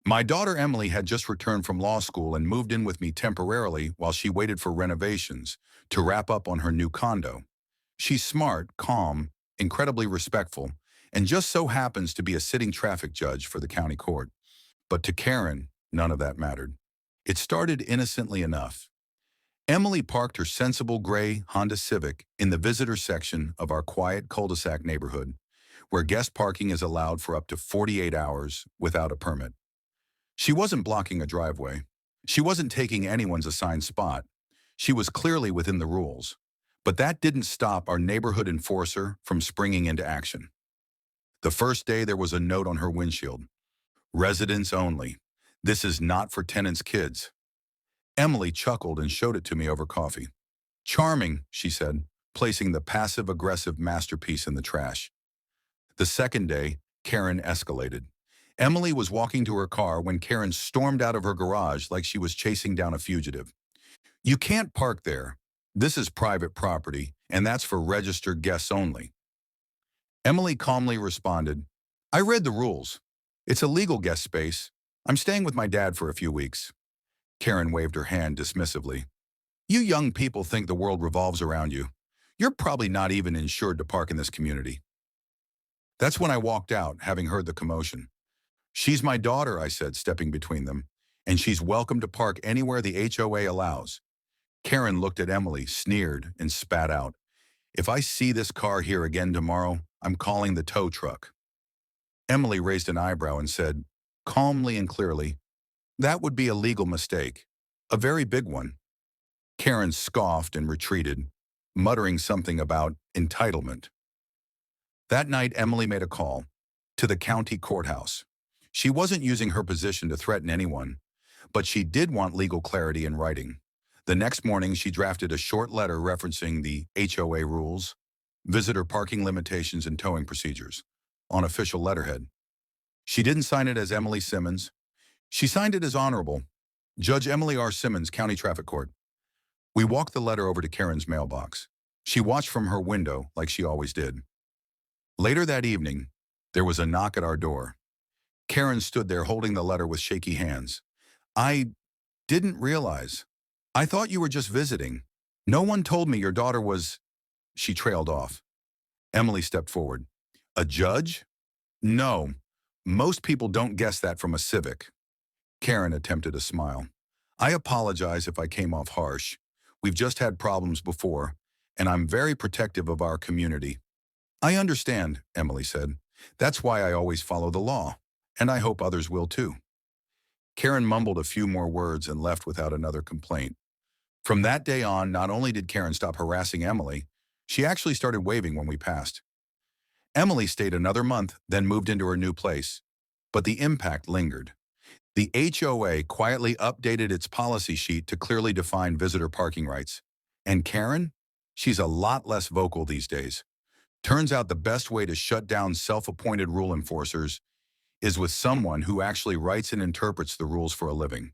My daughter Emily had just returned from law school and moved in with me temporarily while she waited for renovations to wrap up on her new condo. She's smart, calm, incredibly respectful, and just so happens to be a sitting traffic judge for the county court. But to Karen, none of that mattered. It started innocently enough. Emily parked her sensible gray Honda Civic in the visitor section of our quiet cul-de-sac neighborhood, where guest parking is allowed for up to 48 hours without a permit. She wasn't blocking a driveway. She wasn't taking anyone's assigned spot. She was clearly within the rules. But that didn't stop our neighborhood enforcer from springing into action. The first day there was a note on her windshield. Residents only. This is not for tenants' kids. Emily chuckled and showed it to me over coffee. Charming, she said, placing the passive-aggressive masterpiece in the trash. The second day, Karen escalated. Emily was walking to her car when Karen stormed out of her garage like she was chasing down a fugitive. You can't park there. This is private property, and that's for registered guests only. Emily calmly responded, I read the rules. It's a legal guest space. I'm staying with my dad for a few weeks. Karen waved her hand dismissively. You young people think the world revolves around you. You're probably not even insured to park in this community. That's when I walked out, having heard the commotion. She's my daughter, I said, stepping between them, and she's welcome to park anywhere the HOA allows. Karen looked at Emily, sneered, and spat out. If I see this car here again tomorrow, I'm calling the tow truck. Emily raised an eyebrow and said, calmly and clearly, that would be a legal mistake, a very big one. Karen scoffed and retreated, muttering something about entitlement. That night, Emily made a call to the county courthouse. She wasn't using her position to threaten anyone, but she did want legal clarity in writing. The next morning, she drafted a short letter referencing the HOA rules, visitor parking limitations, and towing procedures on official letterhead. She didn't sign it as Emily Simmons. She signed it as Honorable Judge Emily R. Simmons, County Traffic Court. We walked the letter over to Karen's mailbox. She watched from her window like she always did. Later that evening, there was a knock at our door. Karen stood there holding the letter with shaky hands. I didn't realize. I thought you were just visiting. No one told me your daughter was... She trailed off. Emily stepped forward. A judge? No. Most people don't guess that from a Civic. Karen attempted a smile. I apologize if I came off harsh. We've just had problems before, and I'm very protective of our community. I understand, Emily said. That's why I always follow the law, and I hope others will too. Karen mumbled a few more words and left without another complaint. From that day on, not only did Karen stop harassing Emily, she actually started waving when we passed. Emily stayed another month, then moved into her new place. But the impact lingered. The HOA quietly updated its policy sheet to clearly define visitor parking rights. And Karen? She's a lot less vocal these days. Turns out the best way to shut down self-appointed rule enforcers is with someone who actually writes and interprets the rules for a living.